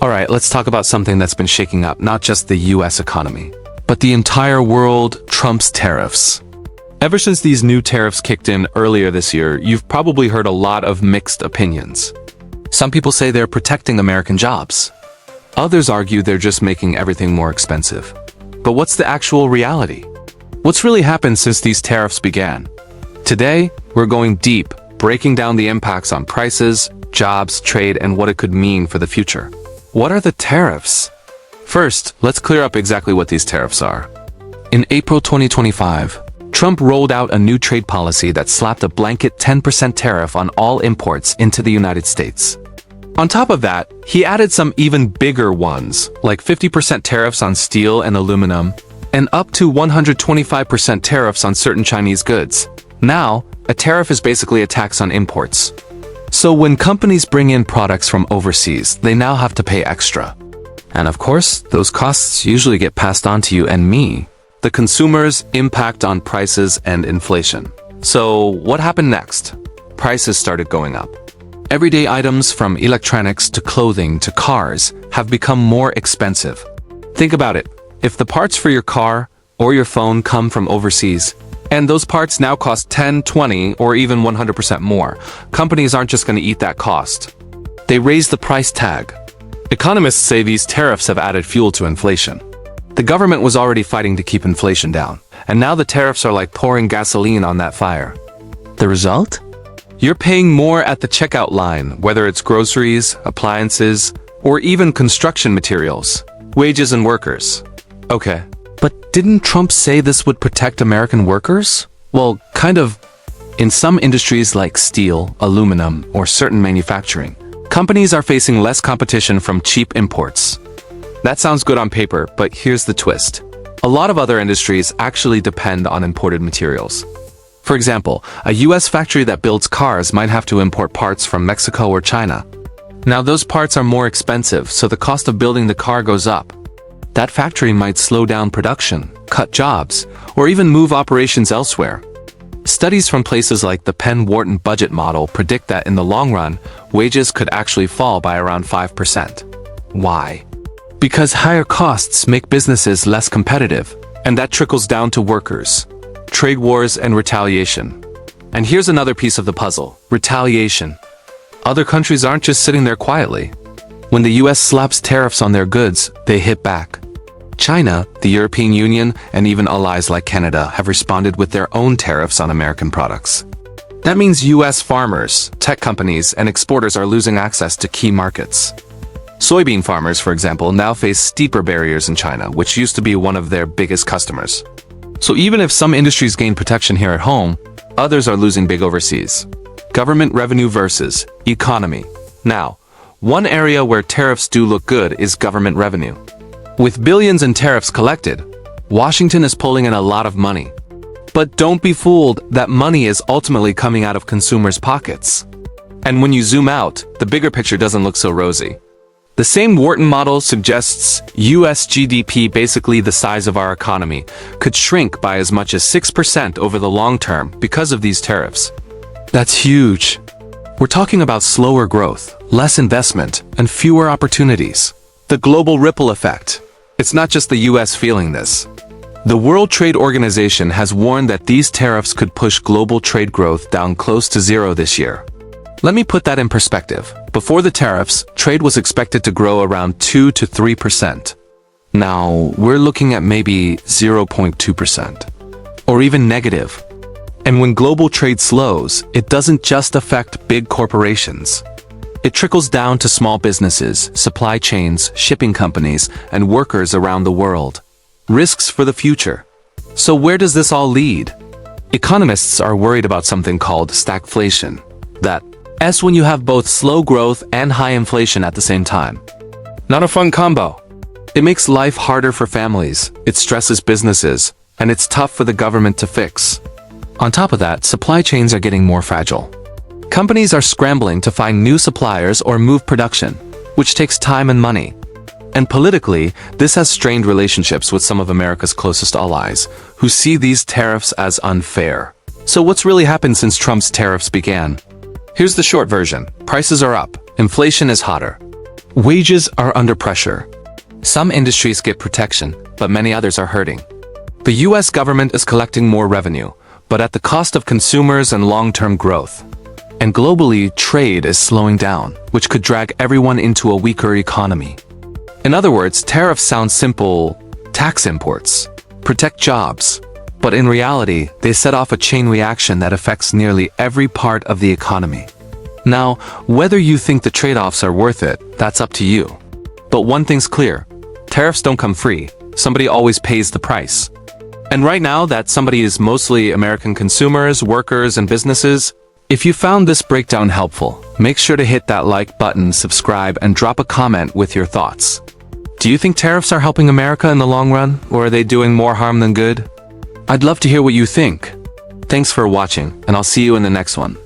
Alright, let's talk about something that's been shaking up not just the US economy, but the entire world: Trump's tariffs. Ever since these new tariffs kicked in earlier this year, you've probably heard a lot of mixed opinions. Some people say they're protecting American jobs. Others argue they're just making everything more expensive. But what's the actual reality? What's really happened since these tariffs began? Today, we're going deep, breaking down the impacts on prices, jobs, trade, and what it could mean for the future. What are the tariffs? First, let's clear up exactly what these tariffs are. In April 2025, Trump rolled out a new trade policy that slapped a blanket 10% tariff on all imports into the United States. On top of that, he added some even bigger ones, like 50% tariffs on steel and aluminum, and up to 125% tariffs on certain Chinese goods. Now, a tariff is basically a tax on imports. So when companies bring in products from overseas, they now have to pay extra. And of course, those costs usually get passed on to you and me, the consumers. Impact on prices and inflation. So what happened next? Prices started going up. Everyday items from electronics to clothing to cars have become more expensive. Think about it. If the parts for your car or your phone come from overseas, and those parts now cost 10, 20, or even 100% more, companies aren't just going to eat that cost. They raise the price tag. Economists say these tariffs have added fuel to inflation. The government was already fighting to keep inflation down, and now the tariffs are like pouring gasoline on that fire. The result? You're paying more at the checkout line, whether it's groceries, appliances, or even construction materials, wages and workers. Okay, but didn't Trump say this would protect American workers? Well, kind of. In some industries like steel, aluminum, or certain manufacturing, companies are facing less competition from cheap imports. That sounds good on paper, but here's the twist. A lot of other industries actually depend on imported materials. For example, a US factory that builds cars might have to import parts from Mexico or China. Now those parts are more expensive, so the cost of building the car goes up. That factory might slow down production, cut jobs, or even move operations elsewhere. Studies from places like the Penn-Wharton budget model predict that in the long run, wages could actually fall by around 5%. Why? Because higher costs make businesses less competitive, and that trickles down to workers. Trade wars and retaliation. And here's another piece of the puzzle: retaliation. Other countries aren't just sitting there quietly. When the US slaps tariffs on their goods, they hit back. China, the European Union, and even allies like Canada have responded with their own tariffs on American products. That means US farmers, tech companies, and exporters are losing access to key markets. Soybean farmers, for example, now face steeper barriers in China, which used to be one of their biggest customers. So even if some industries gain protection here at home, others are losing big overseas. Government revenue versus economy. Now, one area where tariffs do look good is government revenue. With billions in tariffs collected, Washington is pulling in a lot of money. But don't be fooled, that money is ultimately coming out of consumers' pockets. And when you zoom out, the bigger picture doesn't look so rosy. The same Wharton model suggests US GDP, basically the size of our economy, could shrink by as much as 6% over the long term because of these tariffs. That's huge. We're talking about slower growth, less investment, and fewer opportunities. The global ripple effect. It's not just the US feeling this. The World Trade Organization has warned that these tariffs could push global trade growth down close to zero this year. Let me put that in perspective. Before the tariffs, trade was expected to grow around 2 to 3%. Now, we're looking at maybe 0.2%, or even negative. And when global trade slows, it doesn't just affect big corporations. It trickles down to small businesses, supply chains, shipping companies, and workers around the world. Risks for the future. So where does this all lead? Economists are worried about something called stagflation. That's when you have both slow growth and high inflation at the same time. Not a fun combo. It makes life harder for families, it stresses businesses, and it's tough for the government to fix. On top of that, supply chains are getting more fragile. Companies are scrambling to find new suppliers or move production, which takes time and money. And politically, this has strained relationships with some of America's closest allies, who see these tariffs as unfair. So what's really happened since Trump's tariffs began? Here's the short version. Prices are up. Inflation is hotter. Wages are under pressure. Some industries get protection, but many others are hurting. The US government is collecting more revenue, but at the cost of consumers and long-term growth. And globally, trade is slowing down, which could drag everyone into a weaker economy. In other words, tariffs sound simple: tax imports, protect jobs. But in reality, they set off a chain reaction that affects nearly every part of the economy. Now, whether you think the trade-offs are worth it, that's up to you. But one thing's clear: tariffs don't come free. Somebody always pays the price. And right now, that somebody is mostly American consumers, workers, and businesses. If you found this breakdown helpful, make sure to hit that like button, subscribe, and drop a comment with your thoughts. Do you think tariffs are helping America in the long run, or are they doing more harm than good? I'd love to hear what you think. Thanks for watching, and I'll see you in the next one.